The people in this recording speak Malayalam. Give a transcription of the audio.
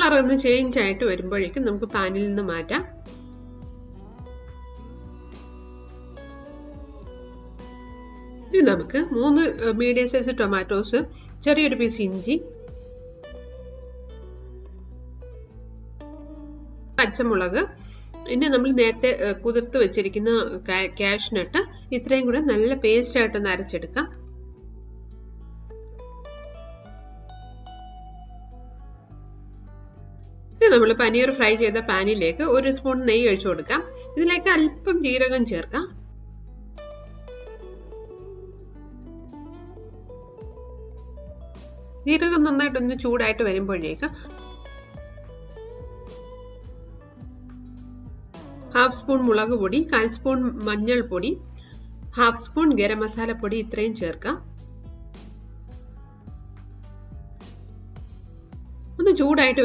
കളർ ഒന്ന് ചേഞ്ച് ആയിട്ട് വരുമ്പോഴേക്കും നമുക്ക് പാനിൽ നിന്ന് മാറ്റാം. ഇനി നമുക്ക് 3 മീഡിയം സൈസ് ടൊമാറ്റോസ്, ചെറിയൊരു പീസ് ഇഞ്ചി, പച്ചമുളക്, പിന്നെ നമ്മൾ നേരത്തെ കുതിർത്ത് വെച്ചിരിക്കുന്ന കാഷ്നട്ട്, ഇത്രയും കൂടെ നല്ല പേസ്റ്റ് ആയിട്ടൊന്ന് അരച്ചെടുക്കാം. ഇനി നമ്മൾ പനീർ ഫ്രൈ ചെയ്ത പാനിലേക്ക് 1 സ്പൂൺ നെയ്യ് ഒഴിച്ചു കൊടുക്കാം. ഇതിലേക്ക് അല്പം ജീരകം ചേർക്കാം. ജീരകം നന്നായിട്ടൊന്ന് ചൂടായിട്ട് വരുമ്പോഴേക്ക് 1/2 സ്പൂൺ മുളക് പൊടി, 1/4 സ്പൂൺ മഞ്ഞൾപ്പൊടി, 1/2 സ്പൂൺ ഗരം മസാല പൊടി ഇത്രയും ചേർക്കാം. ഒന്ന് ചൂടായിട്ട്